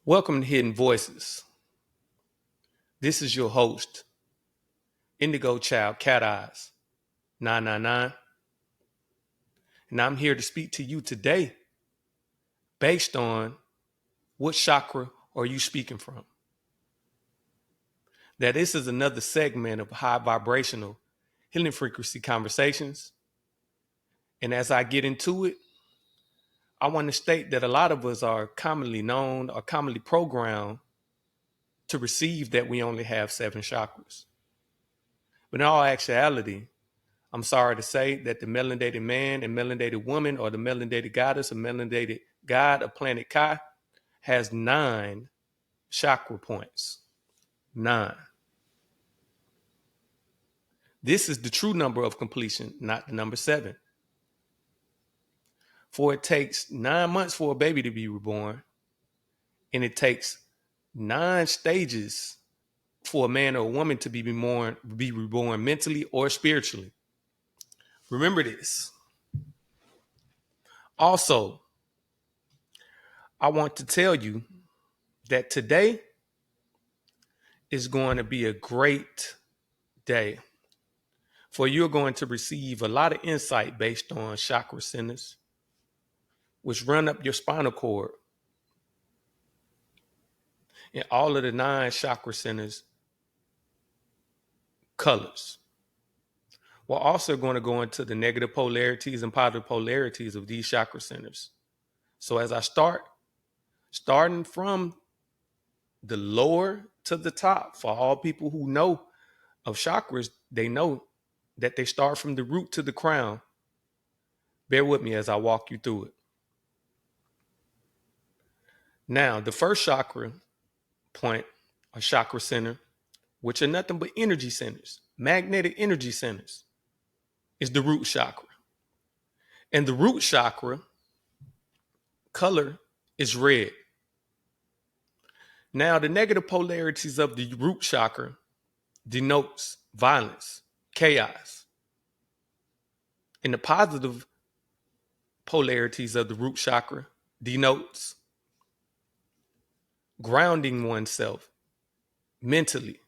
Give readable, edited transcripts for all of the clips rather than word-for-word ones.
Welcome to Hidden Voices. This is your host, Indigo Child Cat Eyes 999, and I'm here to speak to you today based on what chakra are you speaking from. Now, this is another segment of high vibrational healing frequency conversations, and as I get into it, I want to state that a lot of us are commonly known or commonly programmed to receive that we only have 7 chakras. But in all actuality, I'm sorry to say that the melanated man and melanated woman, or the melanated goddess or melanated god of planet Kai, has 9 chakra points. 9. This is the true number of completion, not the number 7. For it takes 9 months for a baby to be reborn, and it takes 9 stages for a man or a woman to be reborn mentally or spiritually. Remember this. Also, I want to tell you that today is going to be a great day, for you're going to receive a lot of insight based on chakra centers, which run up your spinal cord, and all of the 9 chakra centers colors. We're also going to go into the negative polarities and positive polarities of these chakra centers. So as I starting from the lower to the top, for all people who know of chakras, they know that they start from the root to the crown. Bear with me as I walk you through it. Now, the first chakra point or chakra center, which are nothing but energy centers, magnetic energy centers, is the root chakra. And the root chakra color is red. Now, the negative polarities of the root chakra denotes violence, chaos. And the positive polarities of the root chakra denotes grounding oneself mentally,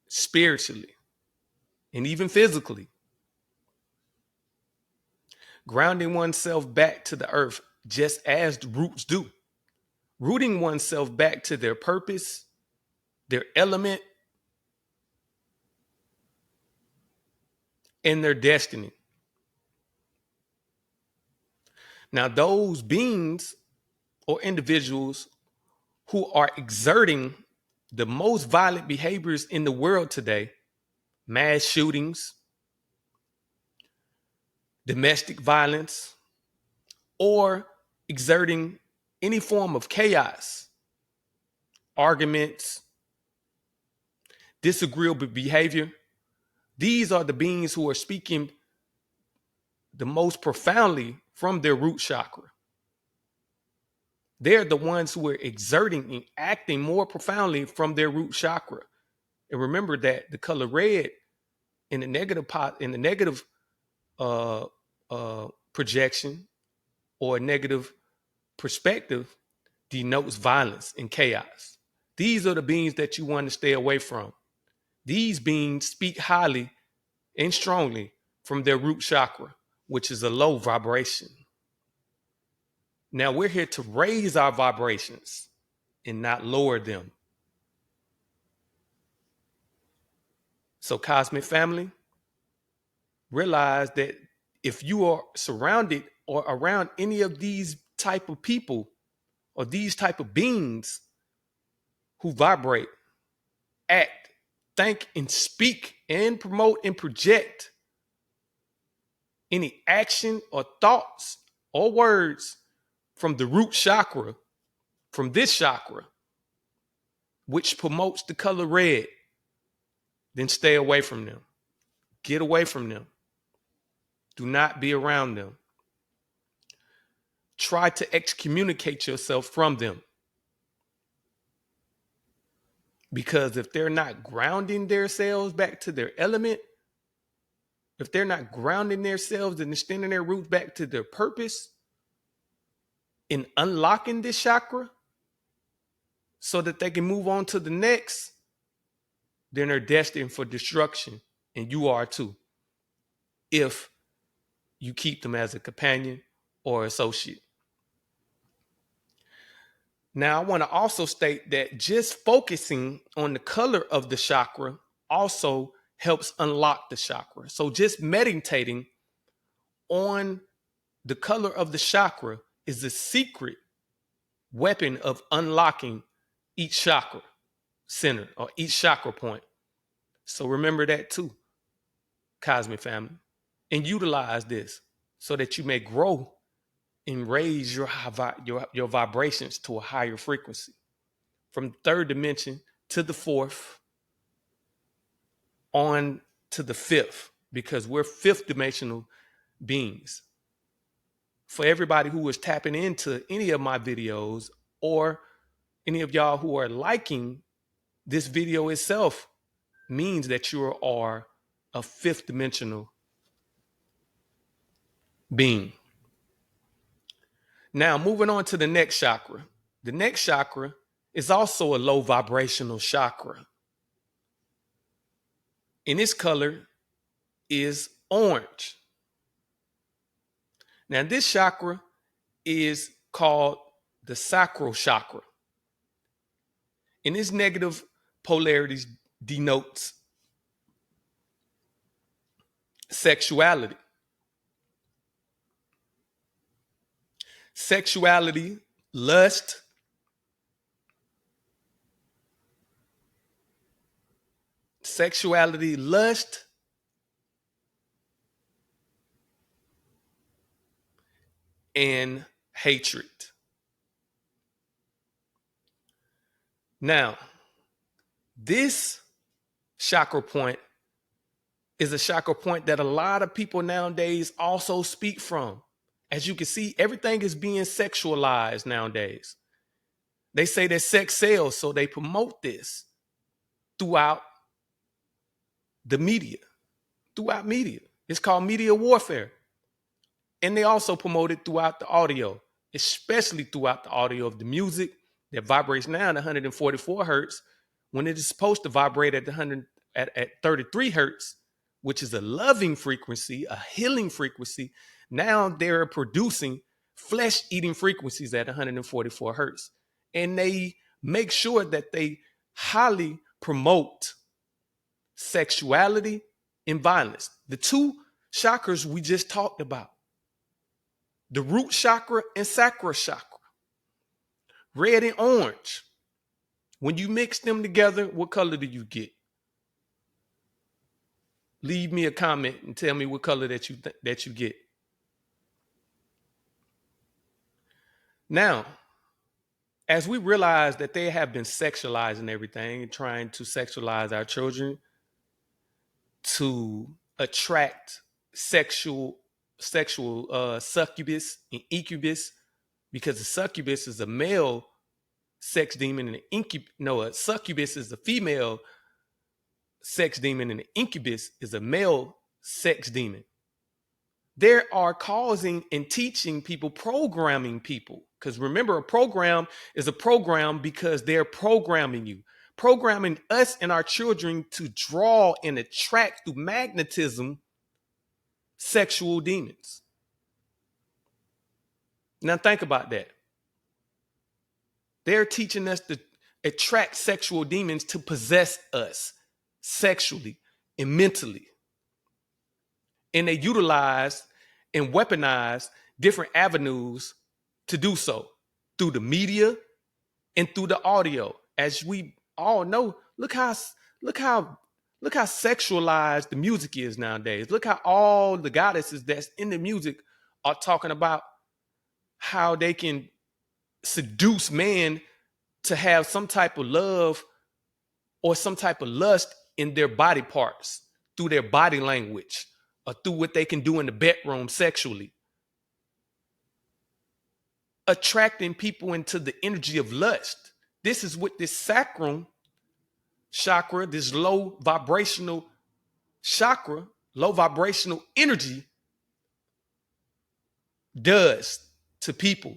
spiritually, and even physically. Grounding oneself back to the earth, just as the roots do. Rooting oneself back to their purpose, their element, and their destiny. Now, those beings or individuals who are exerting the most violent behaviors in the world today, mass shootings, domestic violence, or exerting any form of chaos, arguments, disagreeable behavior, these are the beings who are speaking the most profoundly from their root chakra. They're the ones who are exerting and acting more profoundly from their root chakra. And remember that the color red in the negative uh, projection or negative perspective denotes violence and chaos. These are the beings that you want to stay away from. These beings speak highly and strongly from their root chakra, which is a low vibration. Now we're here to raise our vibrations and not lower them. So cosmic family, realize that if you are surrounded or around any of these type of people or these type of beings who vibrate, act, think, and speak and promote and project any action or thoughts or words from the root chakra, from this chakra, which promotes the color red, then stay away from them. Get away from them. Do not be around them. Try to excommunicate yourself from them. Because if they're not grounding themselves back to their element, if they're not grounding themselves and extending their roots back to their purpose in unlocking this chakra, so that they can move on to the next, then they're destined for destruction. And you are too, if you keep them as a companion or associate. Now, I want to also state that just focusing on the color of the chakra also helps unlock the chakra. So just meditating on the color of the chakra is the secret weapon of unlocking each chakra center or each chakra point. So remember that too, Cosmic Family, and utilize this so that you may grow and raise your vibrations to a higher frequency, from the third dimension to the fourth, on to the fifth, because we're fifth dimensional beings. For everybody who is tapping into any of my videos, or any of y'all who are liking this video itself, means that you are a fifth dimensional being. Now, moving on to the next chakra. The next chakra is also a low vibrational chakra. And its color is orange. Now, this chakra is called the sacral chakra. And its negative polarities denotes sexuality. Sexuality, lust, and hatred. Now, this chakra point is a chakra point that a lot of people nowadays also speak from. As you can see, everything is being sexualized nowadays. They say that sex sells, so they promote this throughout the media, It's called media warfare. And they also promote it throughout the audio, especially throughout the audio of the music that vibrates now at 144 hertz, when it is supposed to vibrate at 33 hertz, which is a loving frequency, a healing frequency. Now they're producing flesh-eating frequencies at 144 hertz. And they make sure that they highly promote sexuality and violence. The two chakras we just talked about, the root chakra and sacral chakra, red and orange. When you mix them together, what color do you get? Leave me a comment and tell me what color that you get. Now, as we realize that they have been sexualizing everything and trying to sexualize our children to attract sexual succubus and incubus, because a succubus is a male sex demon and a succubus is a female sex demon and an incubus is a male sex demon. They are causing and teaching people, programming people. Because remember, a program is a program because they're programming you, programming us and our children to draw and attract through magnetism sexual demons. Now think about that. They're teaching us to attract sexual demons to possess us sexually and mentally. And they utilize and weaponize different avenues to do so, through the media and through the audio. As we all know, look how sexualized the music is nowadays. Look how all the goddesses that's in the music are talking about how they can seduce man to have some type of love or some type of lust in their body parts, through their body language, or through what they can do in the bedroom sexually. Attracting people into the energy of lust. This is what this sacral chakra, this low vibrational chakra, low vibrational energy does to people.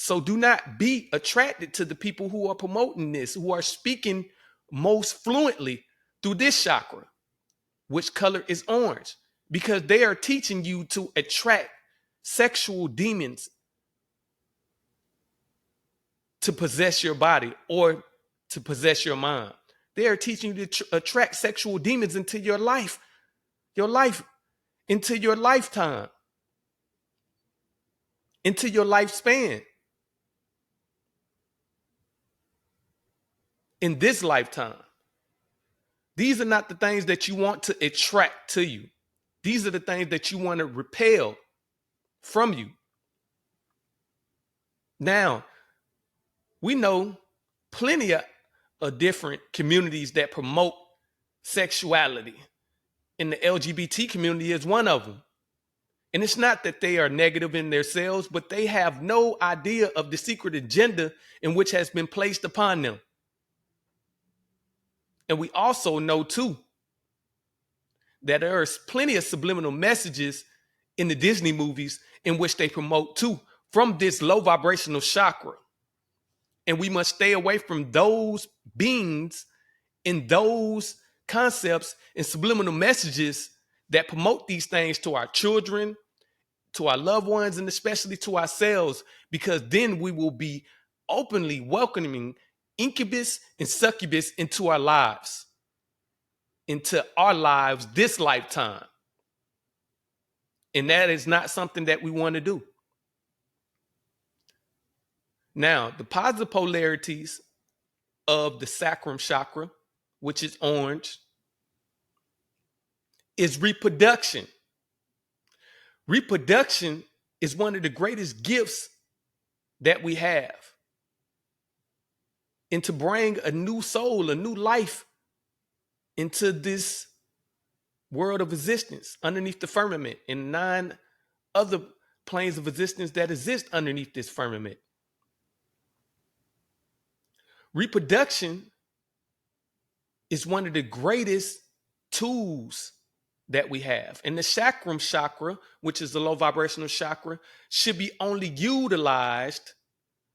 So do not be attracted to the people who are promoting this, who are speaking most fluently through this chakra, which color is orange, because they are teaching you to attract sexual demons to possess your body or to possess your mind. They are teaching you to attract sexual demons into your life, into your lifetime, into your lifespan, in this lifetime. These are not the things that you want to attract to you. These are the things that you want to repel from you. Now, we know plenty of different communities that promote sexuality, and the LGBT community is one of them. And it's not that they are negative in themselves, but they have no idea of the secret agenda in which has been placed upon them. And we also know, too, that there are plenty of subliminal messages in the Disney movies in which they promote, too, from this low vibrational chakra. And we must stay away from those beings and those concepts and subliminal messages that promote these things to our children, to our loved ones, and especially to ourselves, because then we will be openly welcoming incubus and succubus into our lives this lifetime. And that is not something that we want to do. Now, the positive polarities of the sacrum chakra, which is orange, is reproduction. Reproduction is one of the greatest gifts that we have. And to bring a new soul, a new life into this world of existence underneath the firmament and 9 other planes of existence that exist underneath this firmament. Reproduction is one of the greatest tools that we have. And the sacrum chakra, which is the low vibrational chakra, should be only utilized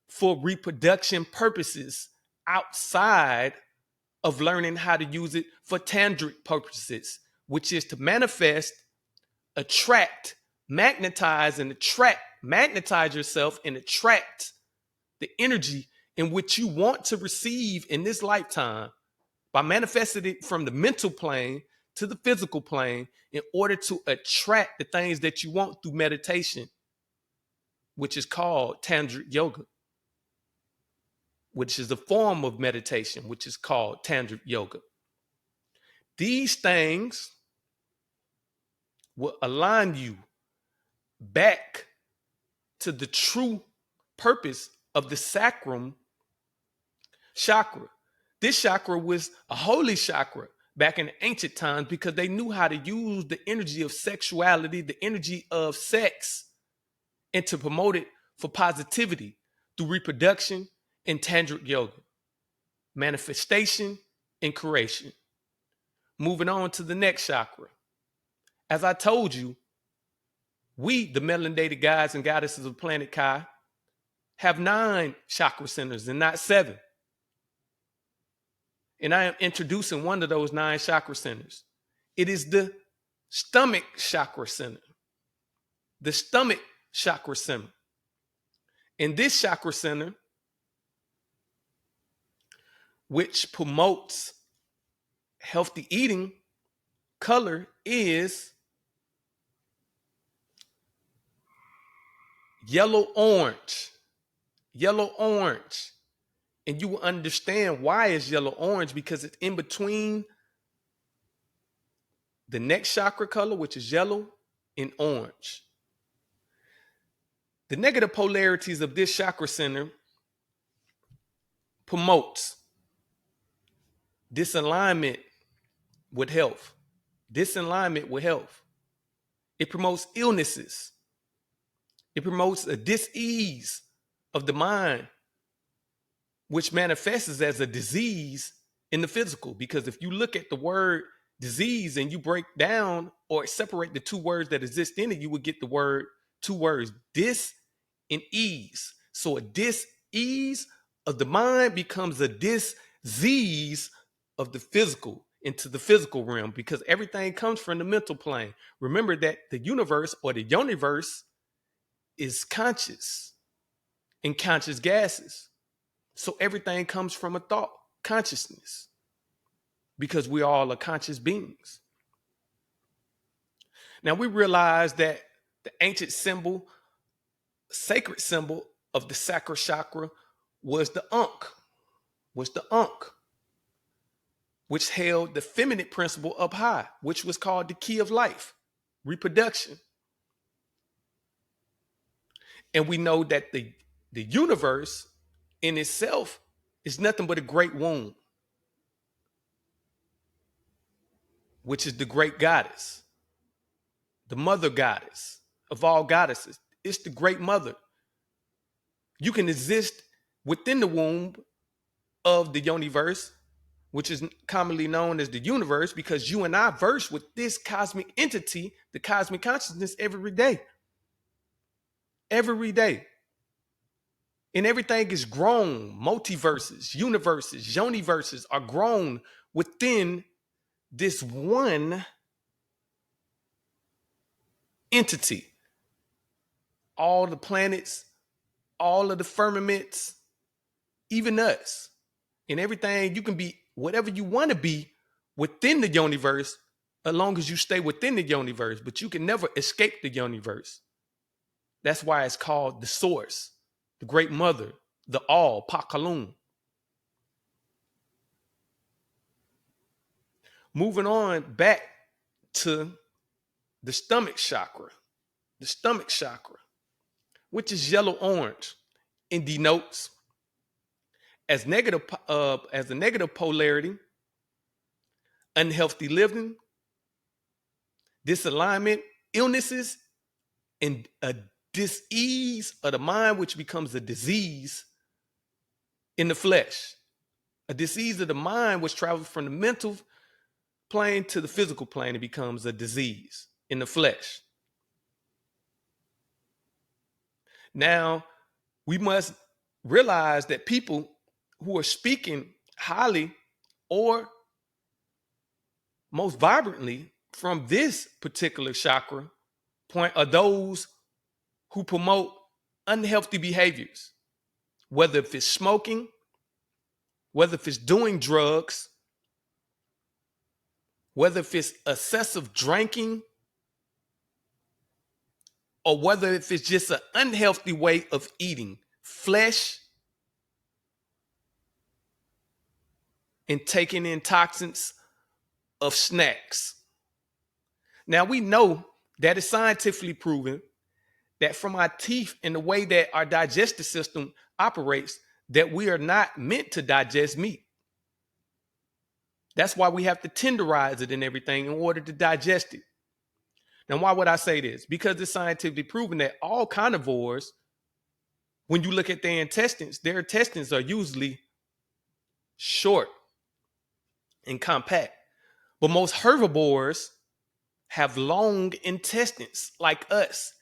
for reproduction purposes outside of learning how to use it for tantric purposes, which is to manifest, attract, magnetize yourself and attract the energy in which you want to receive in this lifetime by manifesting it from the mental plane to the physical plane in order to attract the things that you want through meditation, which is called tantric yoga, which is a form of meditation, which is called tantric yoga. These things will align you back to the true purpose of the sacrum chakra. This chakra was a holy chakra back in ancient times because they knew how to use the energy of sexuality, the energy of sex, and to promote it for positivity through reproduction and tantric yoga, manifestation and creation. Moving on to the next chakra. As I told you, we, the melanated guys and goddesses of planet Kai, have 9 chakra centers and not 7. And I am introducing one of those 9 chakra centers. It is the stomach chakra center. The stomach chakra center. In this chakra center, which promotes healthy eating, color is yellow-orange. Yellow-orange. And you will understand why it's yellow-orange, because it's in between the next chakra color, which is yellow, and orange. The negative polarities of this chakra center promotes disalignment with health. Disalignment with health. It promotes illnesses. It promotes a dis-ease of the mind, which manifests as a disease in the physical. Because if you look at the word disease and you break down or separate the 2 words that exist in it, you would get the word 2 words, dis and ease. So a dis-ease of the mind becomes a dis-ease of the physical into the physical realm, because everything comes from the mental plane. Remember that the universe or the universe is conscious and conscious gases. So everything comes from a thought, consciousness, because we all are conscious beings. Now we realize that the ancient symbol, sacred symbol of the sacral chakra was the Ankh, which held the feminine principle up high, which was called the key of life, reproduction. And we know that the universe in itself is nothing but a great womb, which is the great goddess, the mother goddess of all goddesses. It's the great mother. You can exist within the womb of the universe, which is commonly known as the universe, because you and I verse with this cosmic entity, the cosmic consciousness, every day. Every day. And everything is grown. Multiverses, universes, universes are grown within this one entity. All the planets, all of the firmaments, even us. And everything, you can be whatever you want to be within the universe, as long as you stay within the universe, but you can never escape the universe. That's why it's called the source, the great mother, the all, Pakalun. Moving on back to the stomach chakra, which is yellow orange and denotes as as a negative polarity, unhealthy living, disalignment, illnesses, and a dis-ease of the mind, which becomes a disease in the flesh. A disease of the mind, which travels from the mental plane to the physical plane, it becomes a disease in the flesh. Now, we must realize that people who are speaking highly or most vibrantly from this particular chakra point are those who promote unhealthy behaviors, whether if it's smoking, whether if it's doing drugs, whether if it's excessive drinking, or whether if it's just an unhealthy way of eating flesh and taking in toxins of snacks. Now we know that it's scientifically proven that from our teeth and the way that our digestive system operates, that we are not meant to digest meat. That's why we have to tenderize it and everything in order to digest it. Now, why would I say this? Because it's scientifically proven that all carnivores, when you look at their intestines are usually short and compact. But most herbivores have long intestines like us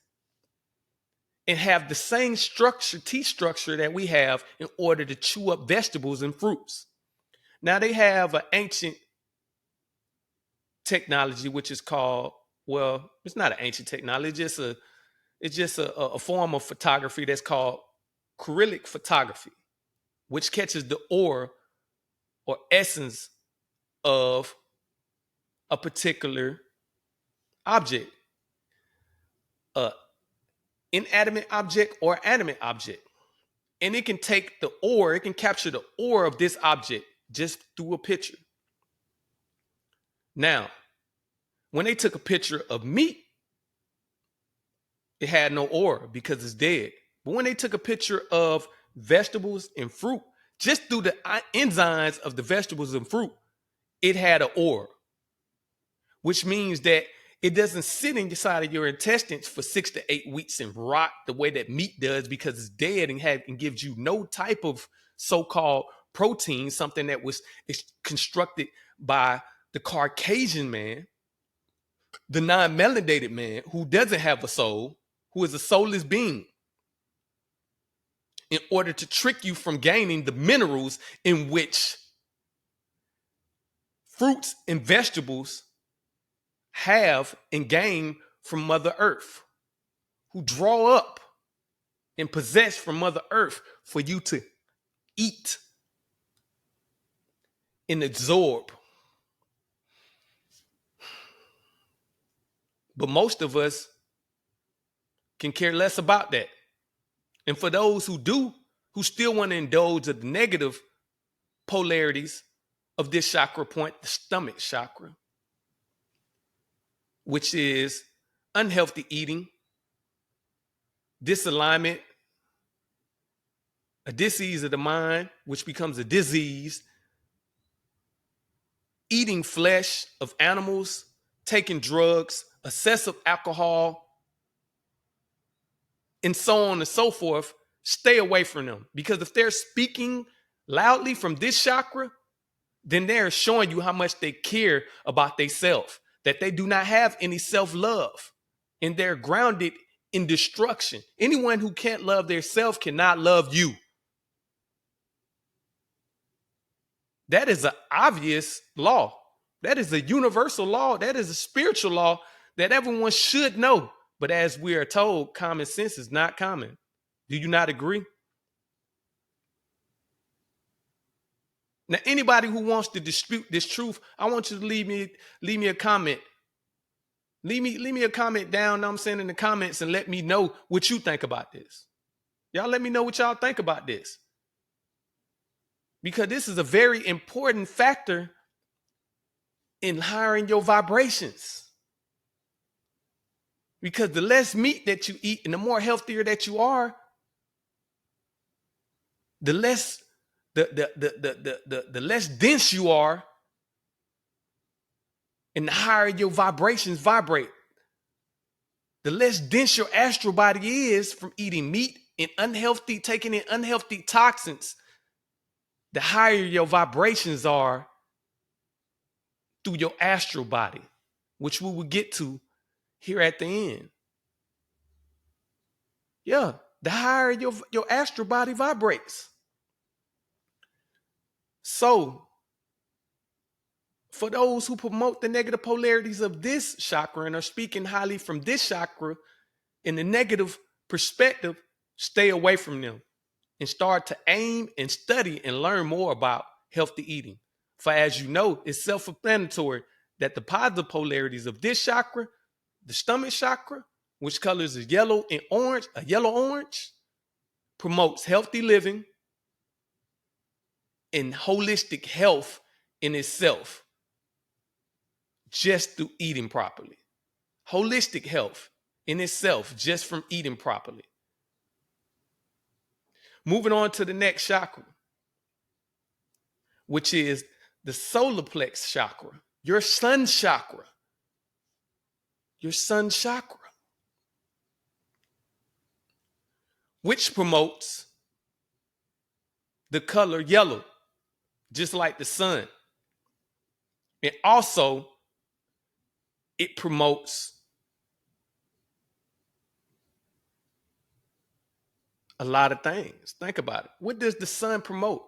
and have the same teeth structure that we have in order to chew up vegetables and fruits. Now they have an ancient technology, which is called, well, it's not an ancient technology, it's just a form of photography that's called Cyrillic photography, which catches the aura or essence of a particular object, a inanimate object or animate object. And it can take it can capture the aura of this object just through a picture. Now, when they took a picture of meat, it had no aura because it's dead. But when they took a picture of vegetables and fruit, just through the enzymes of the vegetables and fruit, it had an aura, which means that it doesn't sit inside of your intestines for 6 to 8 weeks and rot the way that meat does, because it's dead and gives you no type of so-called protein, something that was constructed by the Caucasian man, the non-melanated man who doesn't have a soul, who is a soulless being. in order to trick you from gaining the minerals in which fruits and vegetables have and gain from Mother Earth, who draw up and possess from Mother Earth for you to eat and absorb. But most of us can care less about that. And for those who do, who still want to indulge of the negative polarities of this chakra point, the stomach chakra, which is unhealthy eating, disalignment, a disease of the mind, which becomes a disease, eating flesh of animals, taking drugs, excessive alcohol, and so on and so forth. Stay away from them, because if they're speaking loudly from this chakra, then they're showing you how much they care about themselves, that they do not have any self-love, and they're grounded in destruction. Anyone who can't love their self cannot love you. That is an obvious law. That is a universal law. That is a spiritual law that everyone should know. But as we are told, common sense is not common. Do you not agree? Now, anybody who wants to dispute this truth, I want you to leave me a comment. Leave me a comment down, know what I'm saying, in the comments, and let me know what you think about this. Y'all let me know what y'all think about this. Because this is a very important factor in hiring your vibrations. Because the less meat that you eat and the more healthier that you are, the less the less dense you are, and the higher your vibrations vibrate. The less dense your astral body is from eating meat and taking in unhealthy toxins, the higher your vibrations are through your astral body, which we will get to here at the end. Yeah, the higher your astral body vibrates. So, for those who promote the negative polarities of this chakra and are speaking highly from this chakra in the negative perspective, stay away from them and start to aim and study and learn more about healthy eating. For as you know, it's self-explanatory that the positive polarities of this chakra, the stomach chakra, which colors is yellow and orange, a yellow-orange, promotes healthy living and holistic health in itself, just through eating properly. Holistic health in itself, just from eating properly. Moving on to the next chakra, which is the solar plex chakra, your sun chakra. Your sun chakra, which promotes the color yellow, just like the sun. And also, it promotes a lot of things. Think about it. What does the sun promote?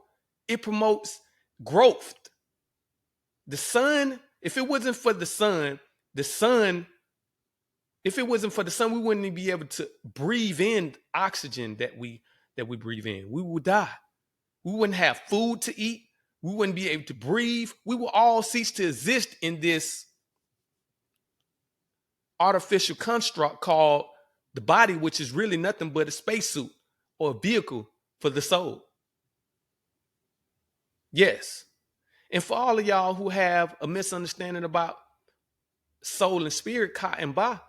It promotes growth. The sun, if it wasn't for the sun, if it wasn't for the sun, we wouldn't even be able to breathe in oxygen that we breathe in. We would die. We wouldn't have food to eat. We wouldn't be able to breathe. We will all cease to exist in this artificial construct called the body, which is really nothing but a spacesuit or a vehicle for the soul. Yes. And for all of y'all who have a misunderstanding about soul and spirit, ka and ba,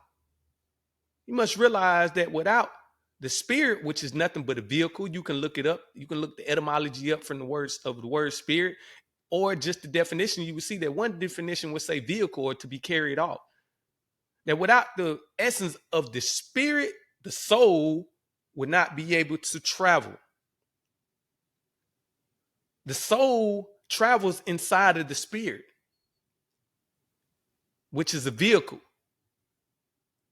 you must realize that without the spirit, which is nothing but a vehicle, you can look it up. You can look the etymology up from the words of the word spirit, or just the definition. You will see that one definition would say vehicle or to be carried off. That without the essence of the spirit, the soul would not be able to travel. The soul travels inside of the spirit, which is a vehicle.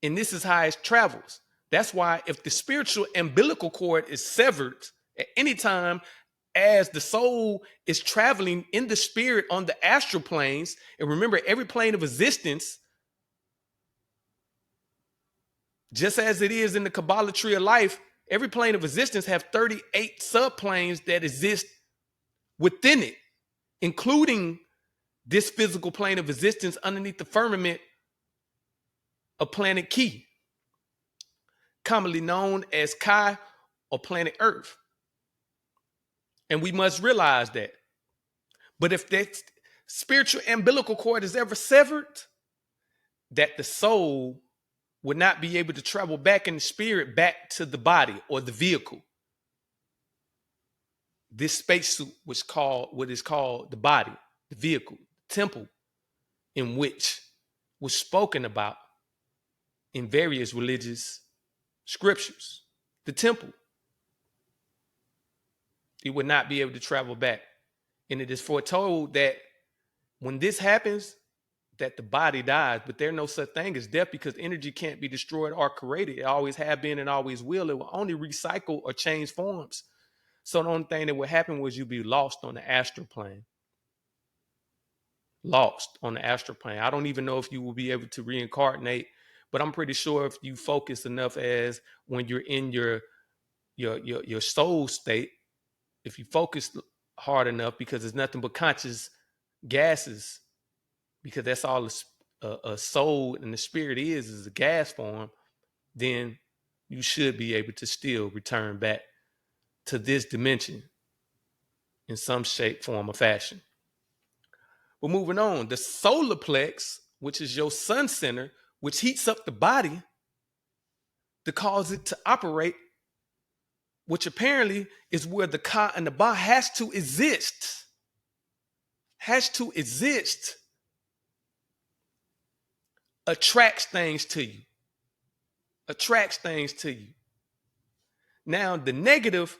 And this is how it travels. That's why if the spiritual umbilical cord is severed At any time, as the soul is traveling in the spirit on the astral planes, and remember, every plane of existence, just as it is in the Kabbalah tree of life, every plane of existence have 38 subplanes that exist within it, including this physical plane of existence underneath the firmament of planet Ki, commonly known as Kai or planet Earth. And we must realize that. But if that spiritual umbilical cord is ever severed, that the soul would not be able to travel back in the spirit back to the body or the vehicle. This spacesuit was called what is called the body, the vehicle, the temple, in which was spoken about in various religious scriptures. The temple. It would not be able to travel back. And it is foretold that when this happens, that the body dies, but there's no such thing as death because energy can't be destroyed or created. It always have been and always will. It will only recycle or change forms. So the only thing that would happen was you'd be lost on the astral plane. Lost on the astral plane. I don't even know if you will be able to reincarnate, but I'm pretty sure if you focus enough as when you're in your soul state, if you focus hard enough, because it's nothing but conscious gases, because that's all a soul and the spirit is a gas form, then you should be able to still return back to this dimension in some shape, form, or fashion. But moving on, the solar plex, which is your sun center, which heats up the body to cause it to operate, which apparently is where the Ka and the Ba has to exist. Has to exist. Attracts things to you. Attracts things to you. Now, the negative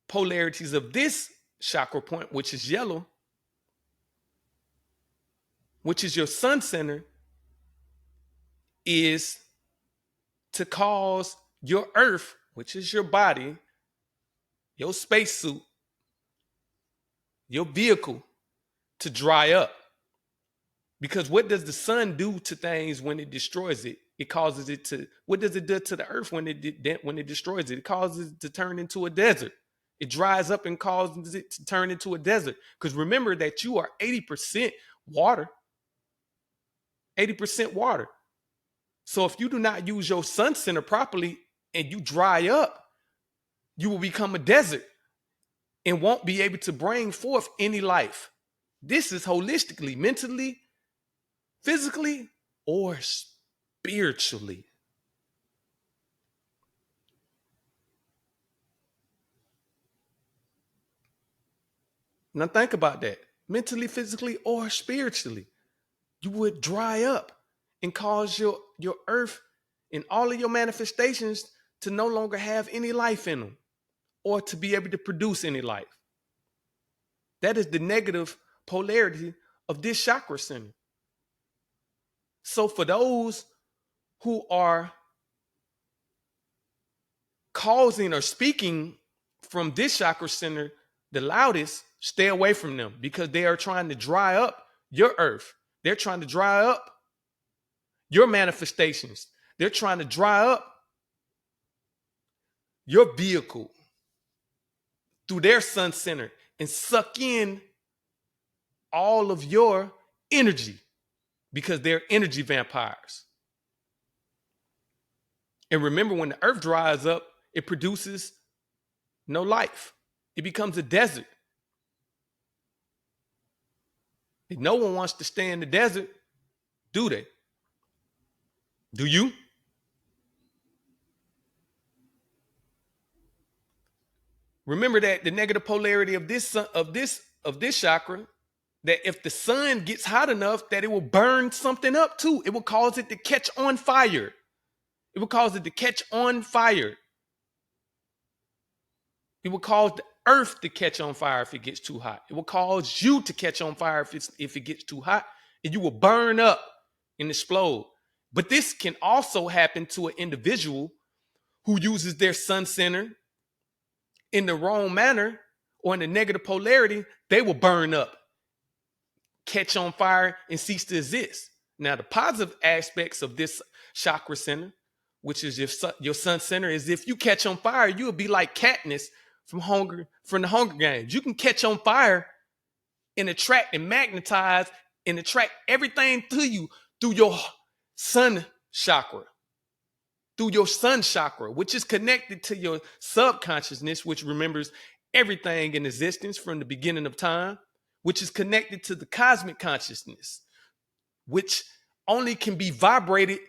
polarities of this chakra point, which is yellow, which is your sun center, is to cause your earth, which is your body, your spacesuit, your vehicle, to dry up. Because what does the sun do to things when it destroys it? It causes it to, what does it do to the earth when it destroys it? It causes it to turn into a desert. It dries up and causes it to turn into a desert. Because remember that you are 80% water. 80% water. So if you do not use your sun center properly and you dry up, you will become a desert and won't be able to bring forth any life. This is holistically, mentally, physically, or spiritually. Now think about that. Mentally, physically, or spiritually. You would dry up and cause your earth and all of your manifestations to no longer have any life in them or to be able to produce any life. That is the negative polarity of this chakra center. So for those who are causing or speaking from this chakra center the loudest, stay away from them because they are trying to dry up your earth. They're trying to dry up your manifestations. They're trying to dry up your vehicle through their sun center and suck in all of your energy because they're energy vampires. And remember, when the earth dries up, it produces no life. It becomes a desert. And no one wants to stay in the desert, do they? Do you? Remember that the negative polarity of this chakra, that if the sun gets hot enough, that it will burn something up too. It will cause it to catch on fire. It will cause it to catch on fire. It will cause the earth to catch on fire if it gets too hot. It will cause you to catch on fire if it gets too hot, and you will burn up and explode. But this can also happen to an individual who uses their sun center in the wrong manner or in the negative polarity, they will burn up, catch on fire, and cease to exist. Now, the positive aspects of this chakra center, which is your sun center, is if you catch on fire, you will be like Katniss from the Hunger Games. You can catch on fire and attract and magnetize and attract everything to you through your sun chakra, which is connected to your subconsciousness, which remembers everything in existence from the beginning of time, which is connected to the cosmic consciousness, which only can be vibrated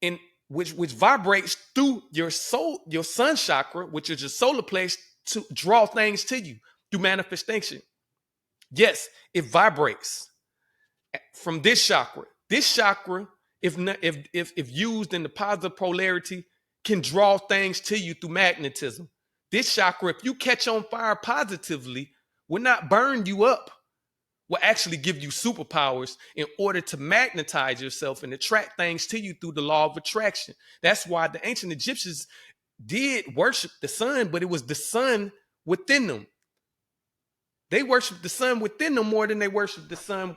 in which vibrates through your sun chakra, which is your solar plexus, to draw things to you through manifestation. Yes, it vibrates from this chakra. This chakra, if used in the positive polarity, can draw things to you through magnetism. This chakra, if you catch on fire positively, will not burn you up, will actually give you superpowers in order to magnetize yourself and attract things to you through the law of attraction. That's why the ancient Egyptians did worship the sun, but it was the sun within them. They worshiped the sun within them more than they worshiped the sun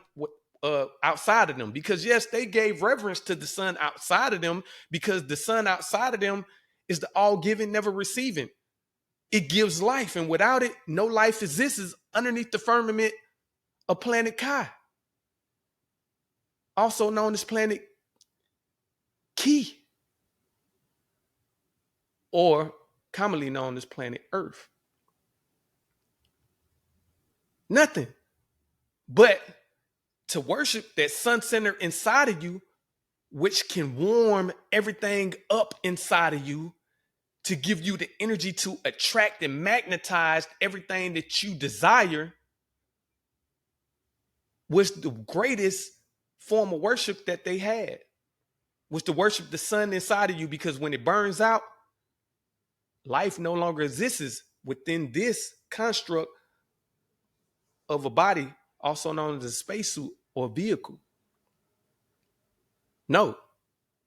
outside of them. Because yes, they gave reverence to the sun outside of them, because the sun outside of them is the all giving, never receiving. It gives life, and without it, no life exists underneath the firmament of planet Kai, also known as planet Ki, or commonly known as planet Earth. Nothing. But to worship that sun center inside of you, which can warm everything up inside of you to give you the energy to attract and magnetize everything that you desire, was the greatest form of worship that they had, was to worship the sun inside of you, because when it burns out, life no longer exists within this construct of a body, also known as a spacesuit or vehicle. No.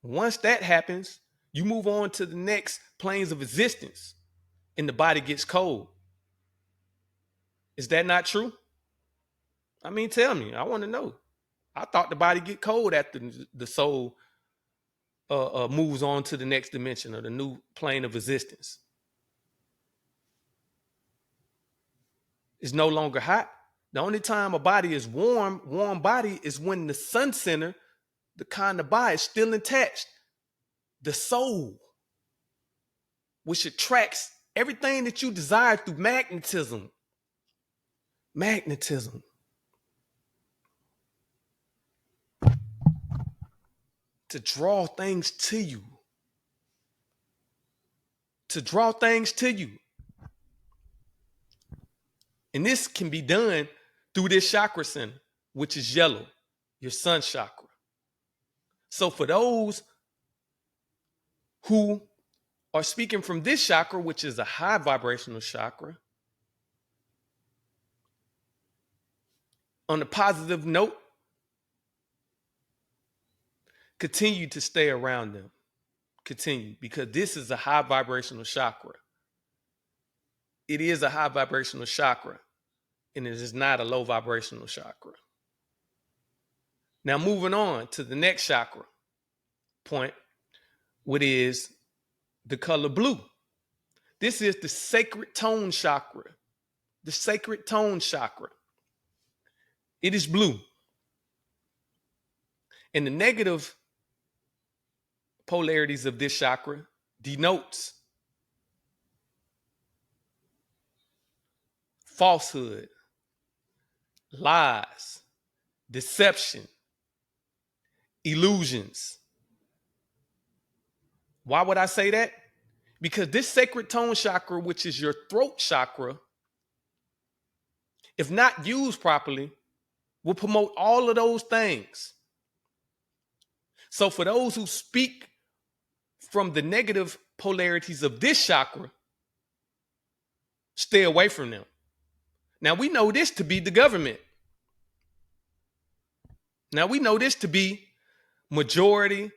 Once that happens, you move on to the next planes of existence and the body gets cold. Is that not true? I mean, tell me. I want to know. I thought the body get cold after the soul moves on to the next dimension or the new plane of existence. It's no longer hot. The only time a body is warm body, is when the sun center, the kind of body, is still attached. The soul, which attracts everything that you desire through magnetism. Magnetism. To draw things to you. To draw things to you. And this can be done through this chakra center, which is yellow, your sun chakra. So for those who are speaking from this chakra, which is a high vibrational chakra, on a positive note, continue to stay around them. Continue, because this is a high vibrational chakra. It is a high vibrational chakra, and it is not a low vibrational chakra. Now, moving on to the next chakra point, which is the color blue. This is the sacred tone chakra. The sacred tone chakra. It is blue. And the negative polarities of this chakra denotes falsehood, lies, deception, illusions. Why would I say that? Because this sacred tone chakra, which is your throat chakra, if not used properly, will promote all of those things. So for those who speak from the negative polarities of this chakra, stay away from them. Now, we know this to be the government. Now, we know this to be majority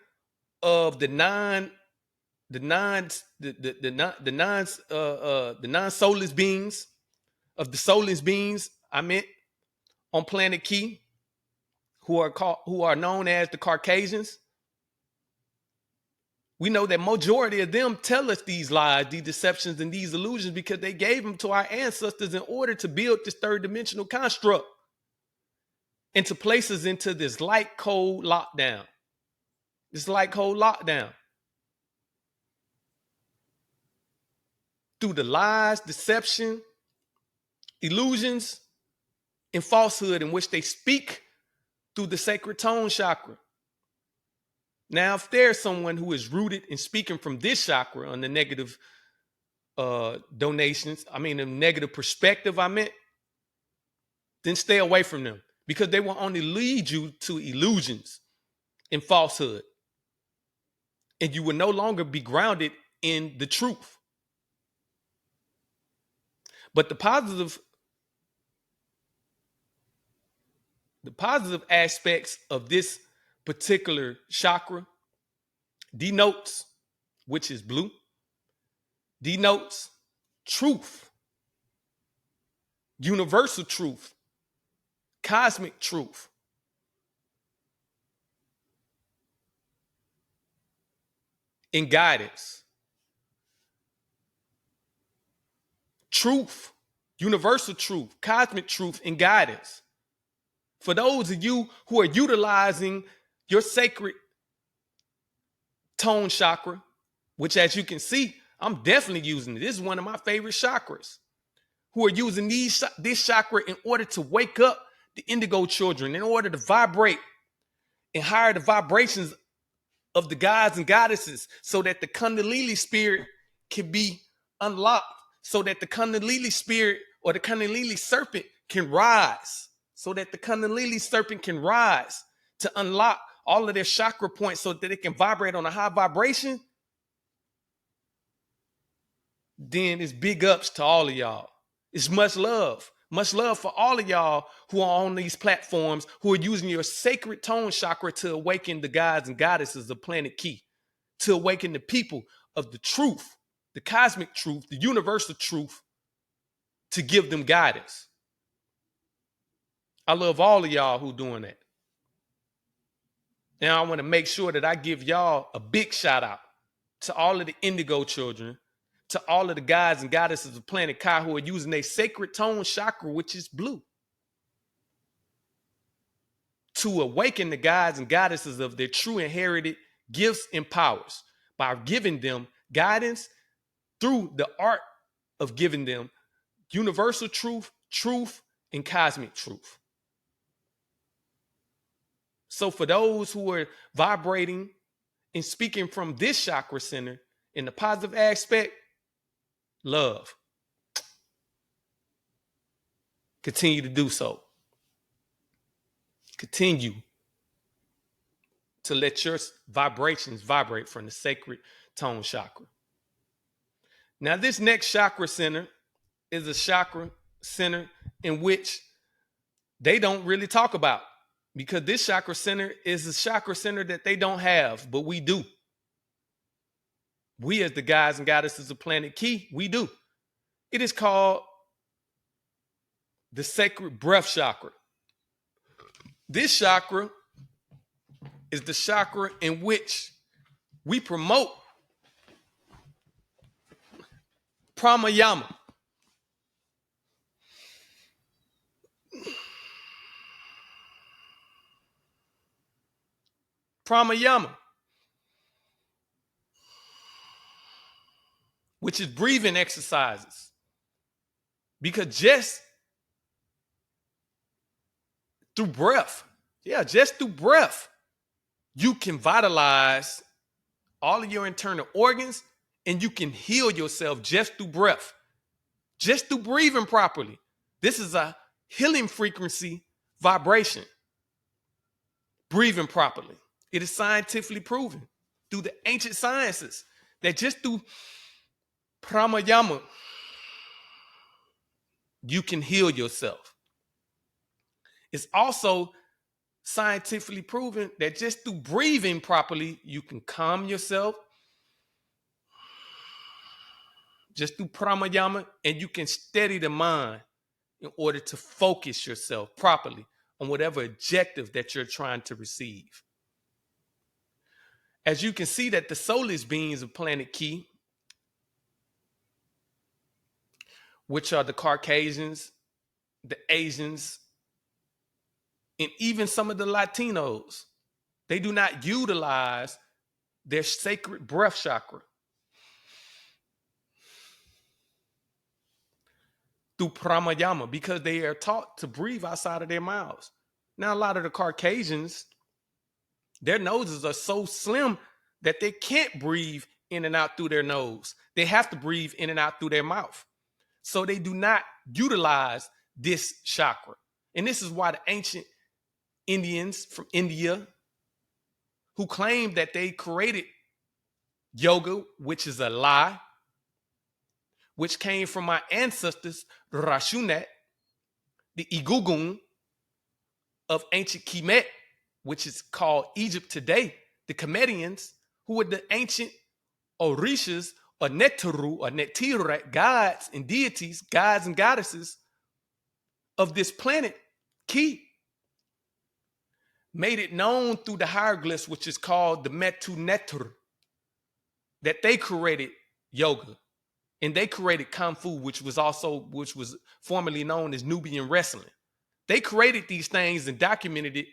of the the non the non-soulless beings of the soulless beings, I meant, on planet Key, who are known as the Caucasians. We know that majority of them tell us these lies, these deceptions, and these illusions because they gave them to our ancestors in order to build this third dimensional construct and to place us into this light cold lockdown. This light cold lockdown. Through the lies, deception, illusions, and falsehood in which they speak through the sacred tone chakra. Now, if there's someone who is rooted in speaking from this chakra on the negative donations, I mean, a negative perspective, then stay away from them because they will only lead you to illusions and falsehood. And you will no longer be grounded in the truth. But the positive aspects of this particular chakra denotes, which is blue, denotes truth, universal truth, cosmic truth. And guidance. Truth, universal truth, cosmic truth, and guidance. For those of you who are utilizing your sacred tone chakra, which as you can see, I'm definitely using it. This is one of my favorite chakras. Who are using this chakra in order to wake up the indigo children, in order to vibrate and higher the vibrations of the gods and goddesses so that the Kundalini spirit can be unlocked, so that the Kundalini spirit or the Kundalini serpent can rise, so that the Kundalini serpent can rise to unlock all of their chakra points so that it can vibrate on a high vibration. Then it's big ups to all of y'all. It's much love for all of y'all who are on these platforms, who are using your sacred tone chakra to awaken the gods and goddesses of planet Key, to awaken the people of the truth, the cosmic truth, the universal truth, to give them guidance. I love all of y'all who doing that. Now I want to make sure that I give y'all a big shout out to all of the indigo children, to all of the gods and goddesses of planet Kai who are using a sacred tone chakra, which is blue, to awaken the gods and goddesses of their true inherited gifts and powers by giving them guidance through the art of giving them universal truth, and cosmic truth. So for those who are vibrating and speaking from this chakra center in the positive aspect, love. Continue to do so. Continue to let your vibrations vibrate from the sacred tone chakra. Now, this next chakra center is a chakra center in which they don't really talk about, because this chakra center is a chakra center that they don't have, but we do. We, as the guys and goddesses of planet Key, we do. It is called the sacred breath chakra. This chakra is the chakra in which we promote pranayama. Pranayama, which is breathing exercises. Because just through breath, you can vitalize all of your internal organs and you can heal yourself just through breath, just through breathing properly. This is a healing frequency vibration. Breathing properly. It is scientifically proven through the ancient sciences that just through pranayama, you can heal yourself. It's also scientifically proven that just through breathing properly, you can calm yourself, just through pranayama, and you can steady the mind in order to focus yourself properly on whatever objective that you're trying to receive. As you can see that the soulless beings of planet Ki, which are the Caucasians, the Asians, and even some of the Latinos, they do not utilize their sacred breath chakra through pranayama because they are taught to breathe outside of their mouths. Now, a lot of the Caucasians, their noses are so slim that they can't breathe in and out through their nose. They have to breathe in and out through their mouth. So they do not utilize this chakra. And this is why the ancient Indians from India, who claim that they created yoga, which is a lie, which came from my ancestors, Rashunat, the Igugun of ancient Kemet, which is called Egypt today, the Kemetians, who were the ancient Orishas or Netaru or Netirat, gods and deities, gods and goddesses of this planet, Ki, made it known through the hieroglyphs, which is called the Metu Neter, that they created yoga. And they created Kung Fu, which was formerly known as Nubian wrestling. They created these things and documented it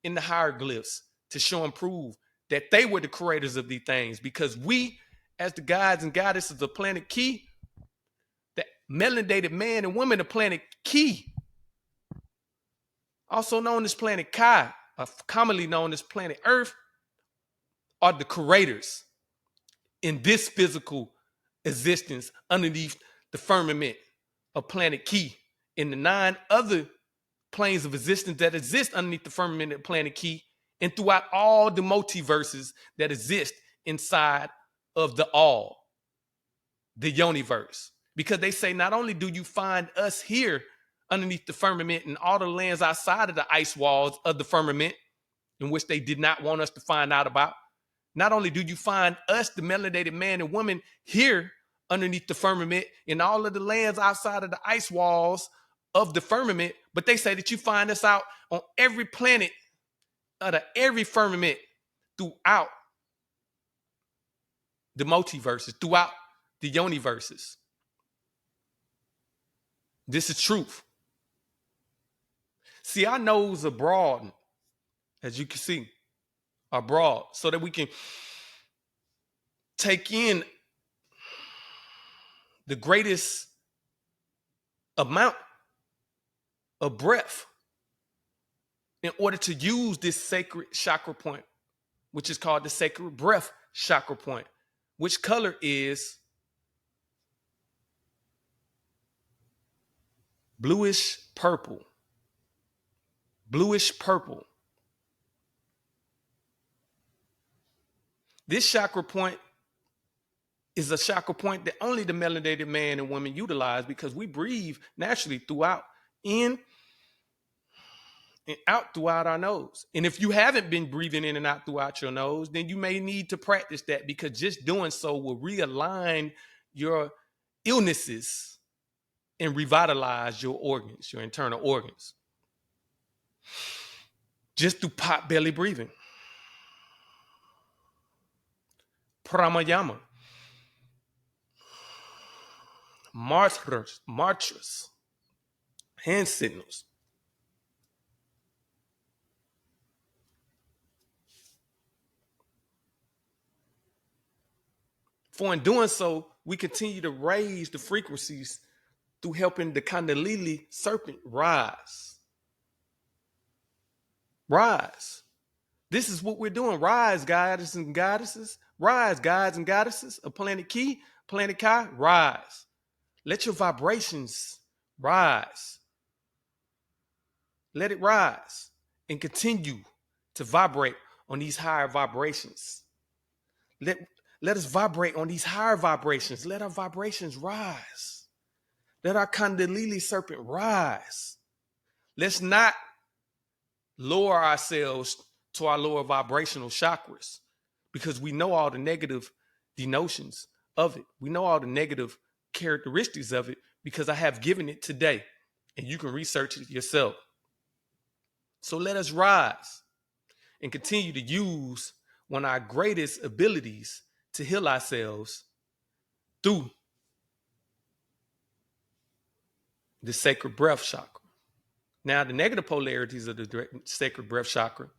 in the hieroglyphs to show and prove that they were the creators of these things, because we, as the gods and goddesses of planet Ki, the melanated man and woman of planet Ki, also known as planet Kai, or commonly known as planet Earth, are the creators in this physical existence underneath the firmament of planet Ki, and the 9 other planes of existence that exist underneath the firmament of planet Ki, and throughout all the multiverses that exist inside of the all, the universe. Because they say not only do you find us here underneath the firmament and all the lands outside of the ice walls of the firmament, in which they did not want us to find out about, not only do you find us, the melanated man and woman, here underneath the firmament in all of the lands outside of the ice walls of the firmament, but they say that you find us out on every planet out of every firmament throughout the multiverses, throughout the universes. This is truth. See, our nose are broad, as you can see, are broad, so that we can take in the greatest amount of breath in order to use this sacred chakra point, which is called the sacred breath chakra point, which color is bluish purple. Bluish purple. This chakra point is a chakra point that only the melanated man and woman utilize, because we breathe naturally throughout, in and out throughout our nose. And if you haven't been breathing in and out throughout your nose, then you may need to practice that, because just doing so will realign your illnesses and revitalize your organs, your internal organs, just through pot belly breathing. Pranayama, mantras, hand signals. For in doing so, we continue to raise the frequencies through helping the Kundalini serpent rise. Rise. This is what we're doing. Rise, goddesses and goddesses. Rise, gods and goddesses of planet Ki, planet Kai. Rise. Let your vibrations rise. Let it rise and continue to vibrate on these higher vibrations. Let us vibrate on these higher vibrations. Let our vibrations rise. Let our Kundalini serpent rise. Let's not lower ourselves to our lower vibrational chakras, because we know all the negative denotions of it. We know all the negative characteristics of it because I have given it today, and you can research it yourself. So let us rise and continue to use one of our greatest abilities to heal ourselves through the sacred breath chakra. Now, the negative polarities of the sacred breath chakra,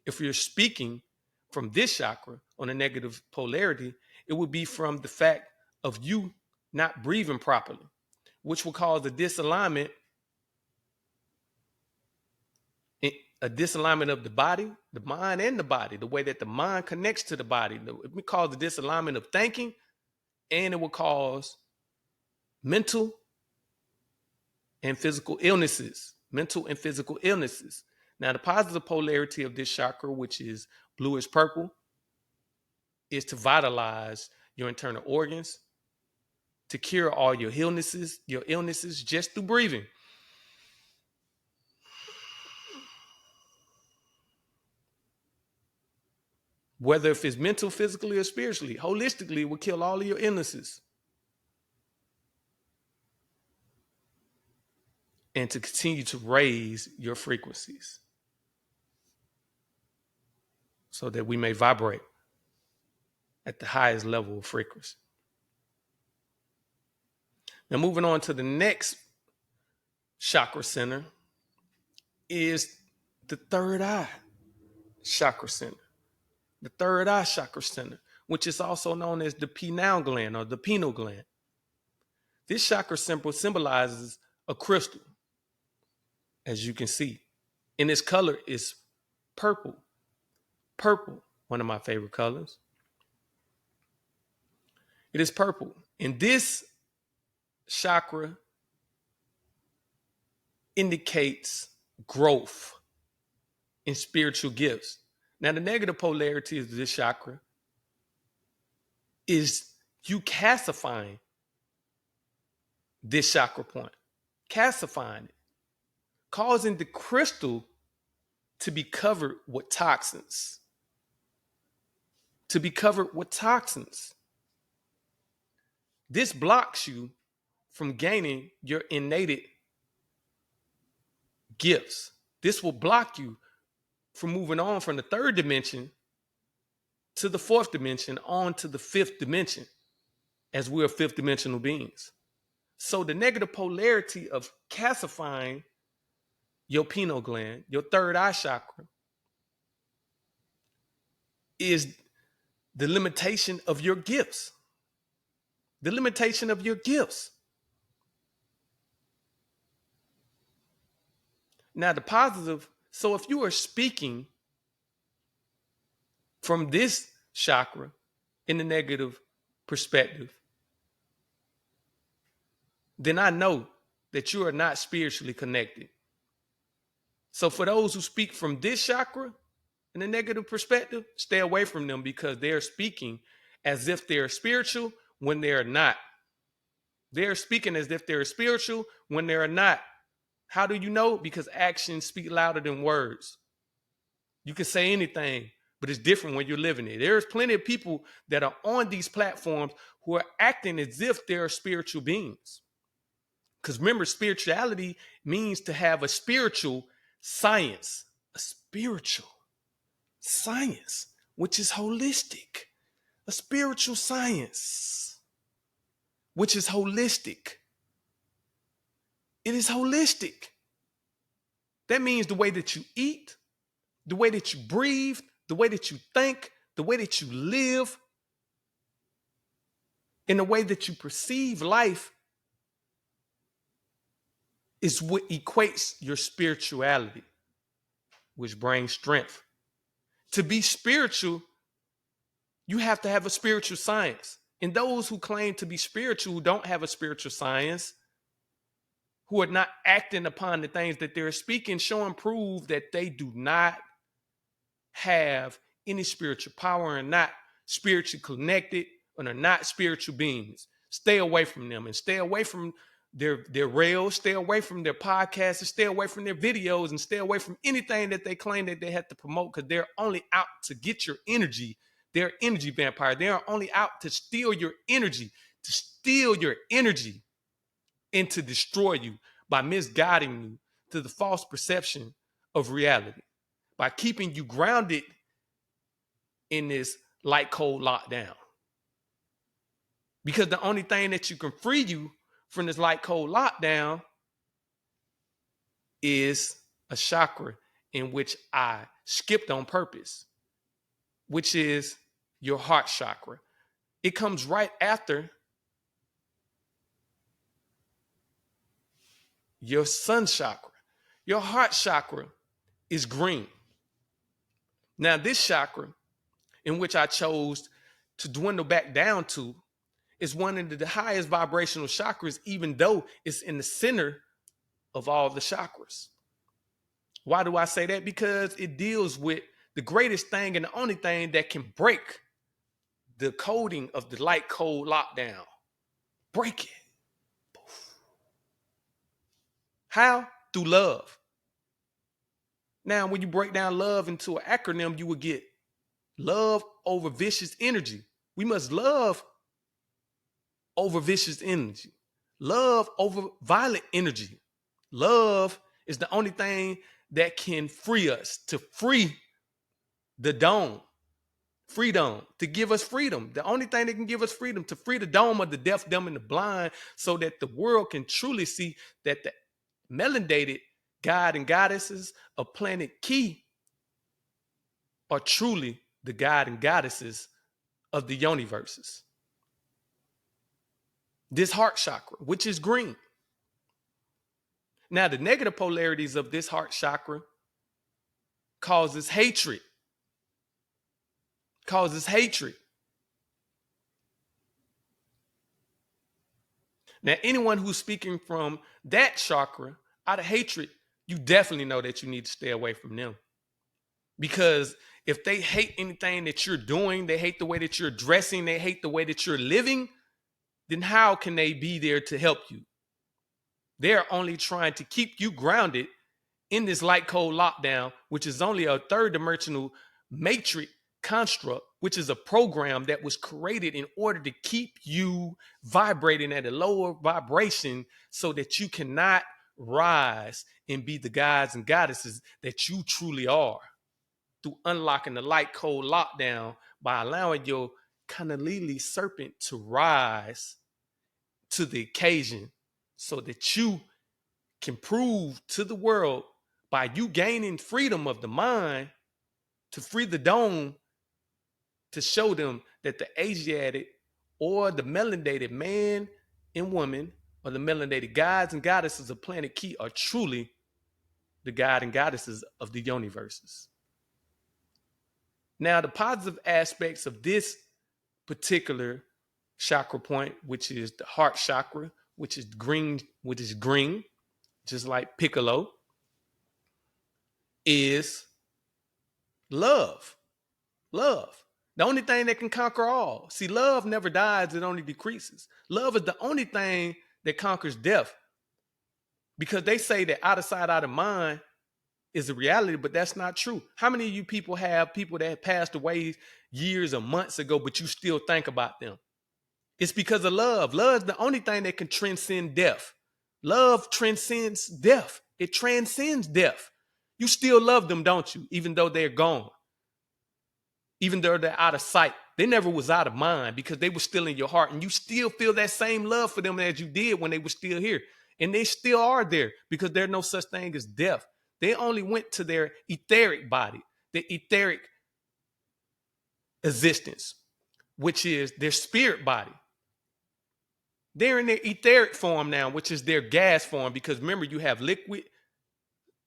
if you're speaking from this chakra on a negative polarity, it would be from the fact of you not breathing properly, which will cause a disalignment of the body, the mind, and the body, the way that the mind connects to the body. It will cause a disalignment of thinking, and it will cause mental and physical illnesses. Now, the positive polarity of this chakra, which is bluish purple, is to vitalize your internal organs, to cure all your illnesses just through breathing. Whether if it's mental, physically, or spiritually, holistically, it will kill all of your illnesses. And to continue to raise your frequencies so that we may vibrate at the highest level of frequency. Now, moving on to the next chakra center is the third eye chakra center. The third eye chakra center, which is also known as the pineal gland or the pineal gland. This chakra symbol symbolizes a crystal, as you can see. And its color is purple. Purple, one of my favorite colors. It is purple. And this chakra indicates growth in spiritual gifts. Now, the negative polarity of this chakra is you calcifying this chakra point, calcifying it, causing the crystal to be covered with toxins. This blocks you from gaining your innate gifts. This will block you from moving on from the third dimension to the fourth dimension on to the fifth dimension, as we're fifth dimensional beings. So the negative polarity of calcifying your pineal gland, your third eye chakra, is the limitation of your gifts. The limitation of your gifts. Now, the positive, so if you are speaking from this chakra in the negative perspective, then I know that you are not spiritually connected. So for those who speak from this chakra in a negative perspective, stay away from them because they're speaking as if they're spiritual when they're not. They're speaking as if they're spiritual when they're not. How do you know? Because actions speak louder than words. You can say anything, but it's different when you're living it. There's plenty of people that are on these platforms who are acting as if they're spiritual beings. Because remember, spirituality means to have a spiritual science, which is holistic, a spiritual science, which is holistic. It is holistic. That means the way that you eat, the way that you breathe, the way that you think, the way that you live, and the way that you perceive life is what equates your spirituality, which brings strength. To be spiritual, you have to have a spiritual science. And those who claim to be spiritual who don't have a spiritual science, who are not acting upon the things that they're speaking, show and prove that they do not have any spiritual power and not spiritually connected and are not spiritual beings. Stay away from them and stay away from their rails, stay away from their podcasts, and stay away from their videos, and stay away from anything that they claim that they have to promote, because they're only out to get your energy. They're energy vampire. They are only out to steal your energy, to steal your energy and to destroy you by misguiding you to the false perception of reality, by keeping you grounded in this light cold lockdown. Because the only thing that you can free you from this light cold lockdown is a chakra in which I skipped on purpose, which is your heart chakra. It comes right after your sun chakra. Your heart chakra is green. Now, this chakra, in which I chose to dwindle back down to, is one of the highest vibrational chakras, even though it's in the center of all the chakras. Why do I say that? Because it deals with the greatest thing and the only thing that can break the coding of the light cold lockdown. Break it. How? Through love. Now, when you break down love into an acronym, you will get love over vicious energy. We must love over vicious energy. Love over violent energy. Love is the only thing that can free us, to free the dome. Freedom, to give us freedom. The only thing that can give us freedom, to free the dome of the deaf, dumb, and the blind, so that the world can truly see that the melanated God and goddesses of planet Key are truly the God and goddesses of the universes. This heart chakra, which is green. Now, the negative polarities of this heart chakra causes hatred. Causes hatred. Now, anyone who's speaking from that chakra out of hatred, you definitely know that you need to stay away from them. Because if they hate anything that you're doing, they hate the way that you're dressing, they hate the way that you're living, then how can they be there to help you? They're only trying to keep you grounded in this light cold lockdown, which is only a third dimensional matrix construct, which is a program that was created in order to keep you vibrating at a lower vibration so that you cannot rise and be the gods and goddesses that you truly are, through unlocking the light cold lockdown by allowing your Kundalini serpent to rise to the occasion so that you can prove to the world, by you gaining freedom of the mind, to free the dome, to show them that the Asiatic or the melanated man and woman, or the melanated gods and goddesses of planet Key, are truly the god and goddesses of the universes. Now, the positive aspects of this particular chakra point, which is the heart chakra, which is green, just like Piccolo, is love. Love. The only thing that can conquer all. See, love never dies, it only decreases. Love is the only thing that conquers death. Because they say that out of sight, out of mind is a reality, but that's not true. How many of you people have people that passed away years or months ago, but you still think about them? It's because of love. Love is the only thing that can transcend death. Love transcends death. It transcends death. You still love them, don't you? Even though they're gone. Even though they're out of sight. They never was out of mind because they were still in your heart. And you still feel that same love for them as you did when they were still here. And they still are there because there's no such thing as death. They only went to their etheric body, the etheric existence, which is their spirit body. They're in their etheric form now, which is their gas form, because remember, you have liquid,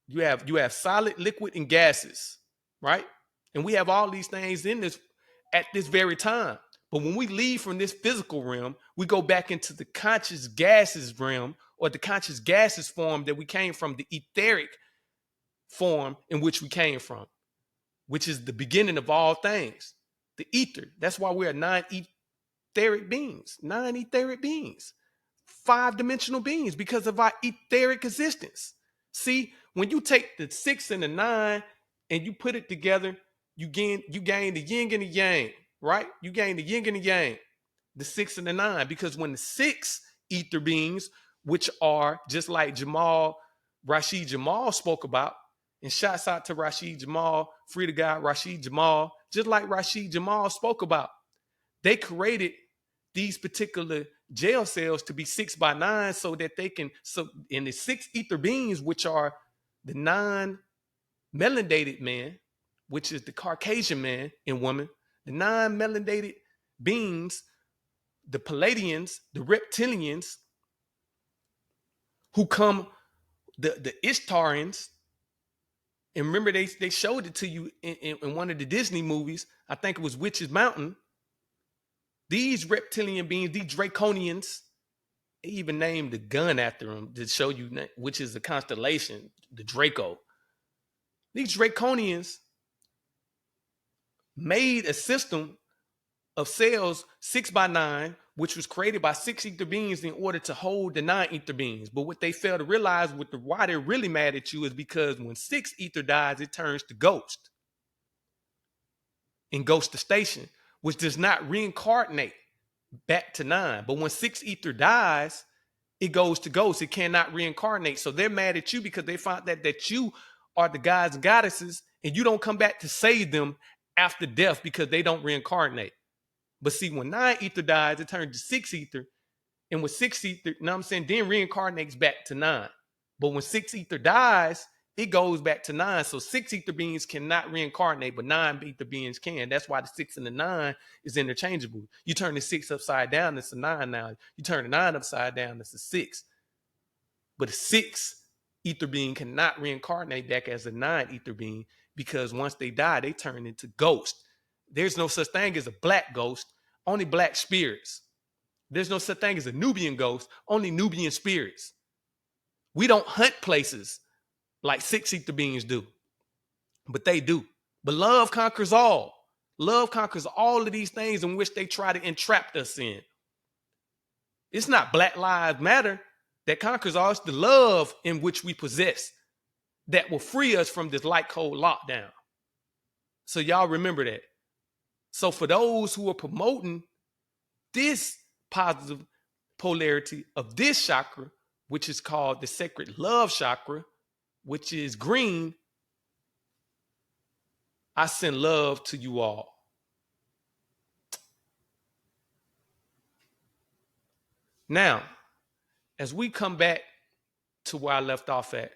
you have solid, liquid, and gases, right? And we have all these things in this at this very time. But when we leave from this physical realm, we go back into the conscious gases realm, or the conscious gases form that we came from, the etheric form in which we came from, which is the beginning of all things, the ether. That's why we're non-etheric beings, 5-dimensional beings, because of our etheric existence. See, when you take the 6 and the 9 and you put it together, you gain the yin and the yang, right? You gain the yin and the yang. the 6 and the 9, because when the 6 ether beings, which are just like Rashid Jamal spoke about, and shouts out to Rashid Jamal, free to God, Rashid Jamal, just like Rashid Jamal spoke about, they created these particular jail cells to be 6x9 so that they can, so in the 6 ether beings, which are the 9 melanated man, which is the Caucasian man and woman, the 9 melanated beings, the Palladians, the reptilians, who come, the Ishtarians. And remember, they showed it to you in one of the Disney movies. I think it was Witch's Mountain. These reptilian beings, these draconians, they even named the gun after them to show you which is the constellation, the Draco. These draconians made a system of cells 6x9, which was created by 6 ether beings in order to hold the 9 ether beings. But what they fail to realize, why they're really mad at you, is because when 6 ether dies, it turns to ghost in Ghost Station, which does not reincarnate back to 9. But when 6 ether dies, it goes to ghost. It cannot reincarnate. So they're mad at you because they found that you are the gods and goddesses, and you don't come back to save them after death because they don't reincarnate. But see, when 9 ether dies, it turns to 6 ether. And with 6 ether, you know what I'm saying, then reincarnates back to 9. But when 6 ether dies, it goes back to 9. So 6 ether beings cannot reincarnate, but 9 ether beings can. That's why the 6 and the 9 is interchangeable. You turn the 6 upside down, it's a 9 now. You turn the 9 upside down, it's a 6. But a 6 ether being cannot reincarnate back as a 9 ether being, because once they die, they turn into ghosts. There's no such thing as a black ghost, only black spirits. There's no such thing as a Nubian ghost, only Nubian spirits. We don't hunt places like 6 ether beings do, but they do. But love conquers all. Love conquers all of these things in which they try to entrap us in. It's not Black Lives Matter that conquers all. It's the love in which we possess that will free us from this light code lockdown. So y'all remember that. So for those who are promoting this positive polarity of this chakra, which is called the sacred love chakra, which is green, I send love to you all. Now, as we come back to where I left off at,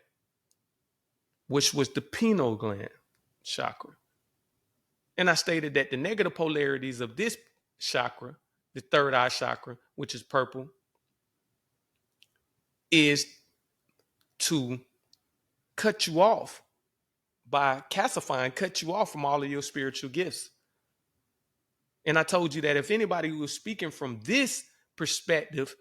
which was the pineal gland chakra, and I stated that the negative polarities of this chakra, the third eye chakra, which is purple, is to cut you off by calcifying, cut you off from all of your spiritual gifts. And I told you that if anybody who was speaking from this perspective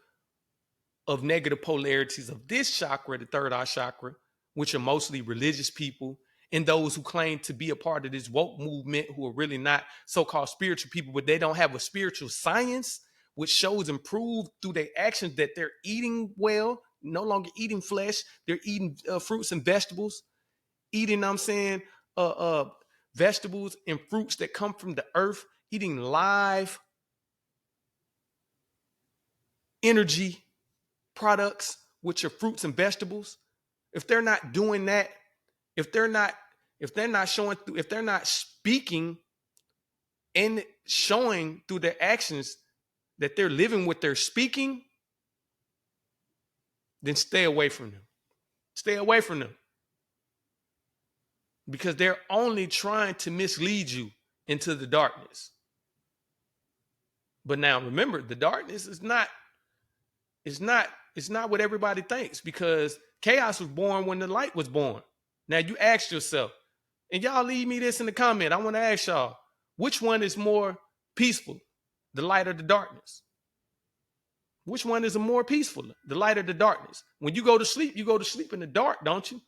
of negative polarities of this chakra, the third eye chakra, which are mostly religious people and those who claim to be a part of this woke movement, who are really not so-called spiritual people, but they don't have a spiritual science, which shows and proves through their actions that they're eating well, no longer eating flesh, they're eating fruits and vegetables, eating, I'm saying, vegetables and fruits that come from the earth, eating live energy products, which are fruits and vegetables. If they're not doing that, if they're not showing through, if they're not speaking and showing through their actions that they're living what they're speaking, then stay away from them. Stay away from them. Because they're only trying to mislead you into the darkness. But now remember, the darkness is not what everybody thinks, because chaos was born when the light was born. Now you ask yourself, and y'all leave me this in the comment. I want to ask y'all, which one is more peaceful, the light or the darkness? Which one is more peaceful, the light or the darkness? When you go to sleep in the dark, don't you?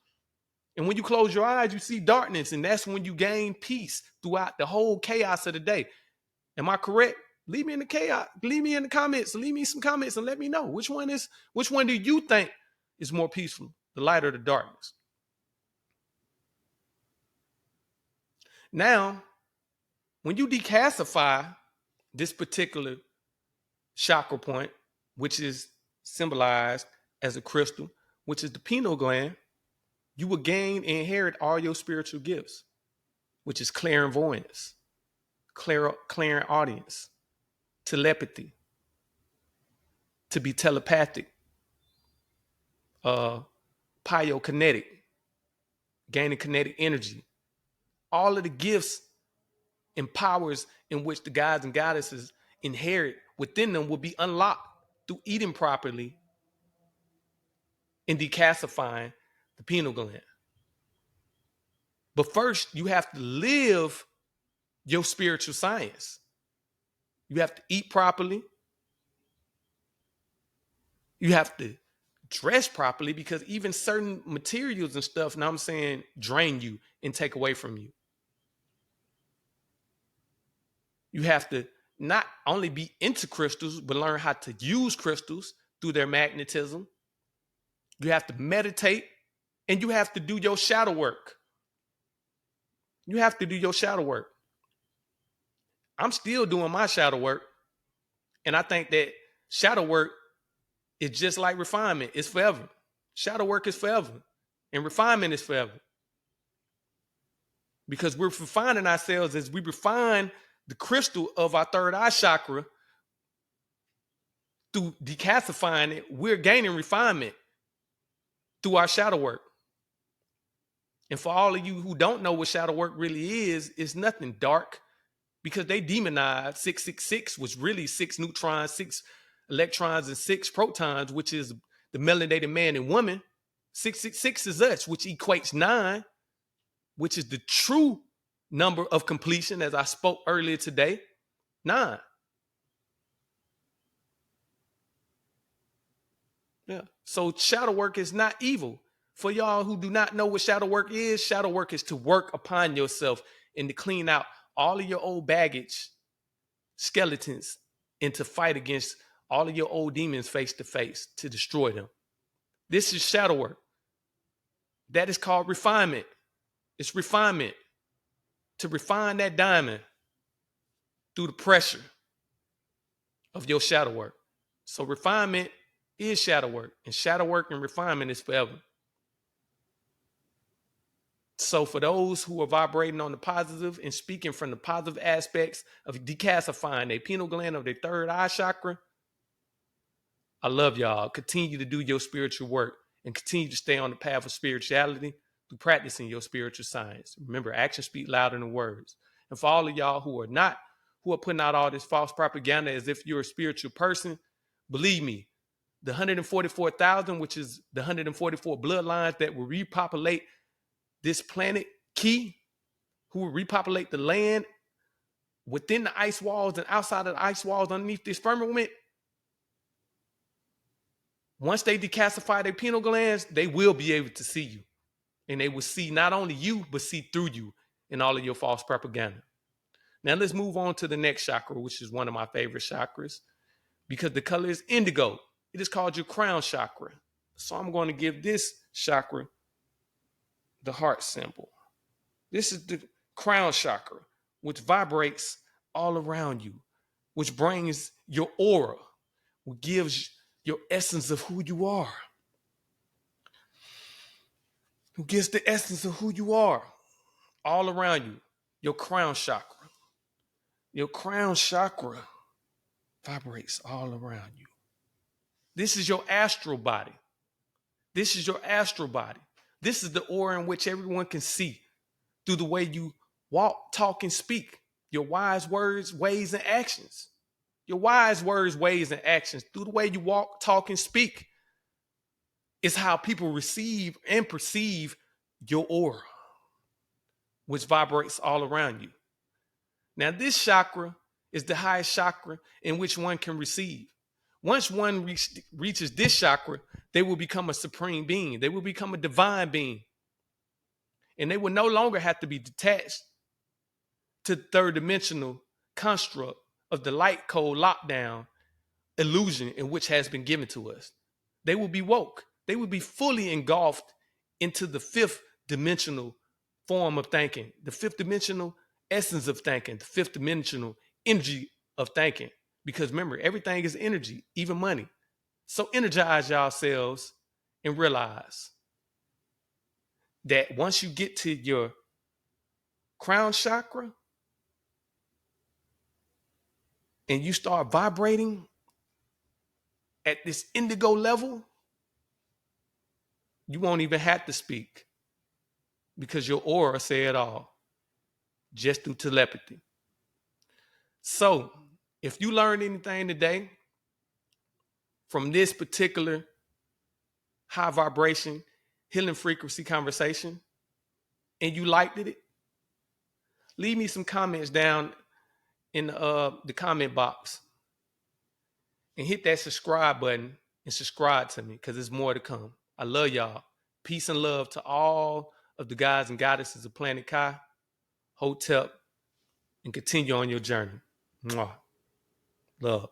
And when you close your eyes, you see darkness, and that's when you gain peace throughout the whole chaos of the day. Am I correct? Leave me in the chaos. Leave me in the comments. Leave me some comments and let me know which one do you think is more peaceful, the light or the darkness? Now, when you decalcify this particular chakra point, which is symbolized as a crystal, which is the pineal gland, you will gain and inherit all your spiritual gifts, which is clairvoyance, clairaudience, telepathy, to be telepathic, pyokinetic, gaining kinetic energy. All of the gifts and powers in which the gods and goddesses inherit within them will be unlocked through eating properly and decalcifying the pineal gland. But first, you have to live your spiritual science. You have to eat properly. You have to dress properly, because even certain materials and stuff, now I'm saying, drain you and take away from you. You have to not only be into crystals, but learn how to use crystals through their magnetism. You have to meditate, and you have to do your shadow work. You have to do your shadow work. I'm still doing my shadow work. And I think that shadow work is just like refinement. It's forever. Shadow work is forever. And refinement is forever. Because we're refining ourselves as we refine the crystal of our third eye chakra. Through decalcifying it, we're gaining refinement through our shadow work. And for all of you who don't know what shadow work really is, it's nothing dark, because they demonized 666, was really 6 neutrons, 6 electrons, and 6 protons, which is the melanated man and woman. 666 is us, which equates 9, which is the true number of completion, as I spoke earlier today. 9. Yeah. So shadow work is not evil. For y'all who do not know what shadow work is to work upon yourself and to clean out all of your old baggage, skeletons, and to fight against all of your old demons face to face, to destroy them. This is shadow work. That is called refinement. It's refinement. To refine that diamond through the pressure of your shadow work. So refinement is shadow work, and shadow work and refinement is forever. So for those who are vibrating on the positive and speaking from the positive aspects of decalcifying their pineal gland of their third eye chakra, I love y'all. Continue to do your spiritual work and continue to stay on the path of spirituality through practicing your spiritual science. Remember, actions speak louder than words. And for all of y'all who are putting out all this false propaganda as if you're a spiritual person, believe me, the 144,000, which is the 144 bloodlines that will repopulate this planet Key, who will repopulate the land within the ice walls and outside of the ice walls underneath this firmament. Once they decalcify their pineal glands, they will be able to see you. And they will see not only you, but see through you in all of your false propaganda. Now let's move on to the next chakra, which is one of my favorite chakras, because the color is indigo. It is called your crown chakra. So I'm going to give this chakra the heart symbol. This is the crown chakra, which vibrates all around you, which brings your aura, which gives your essence of who you are. Who gives the essence of who you are all around you, your crown chakra. Your crown chakra vibrates all around you. This is your astral body. This is your astral body. This is the aura in which everyone can see through the way you walk, talk, and speak. Your wise words, ways, and actions. Your wise words, ways, and actions through the way you walk, talk, and speak is how people receive and perceive your aura, which vibrates all around you. Now, this chakra is the highest chakra in which one can receive. Once one reaches this chakra, they will become a supreme being. They will become a divine being. And they will no longer have to be detached to the third dimensional construct of the light code lockdown illusion in which has been given to us. They will be woke. They will be fully engulfed into the fifth dimensional form of thinking, the fifth dimensional essence of thinking, the fifth dimensional energy of thinking. Because remember, everything is energy, even money. So energize yourselves and realize that once you get to your crown chakra and you start vibrating at this indigo level, you won't even have to speak because your aura say it all just through telepathy. So if you learned anything today from this particular high vibration, healing frequency conversation, and you liked it, leave me some comments down in the comment box and hit that subscribe button and subscribe to me because there's more to come. I love y'all. Peace and love to all of the guys and goddesses of Planet Kai. Hotep, and continue on your journey. Mwah. Love.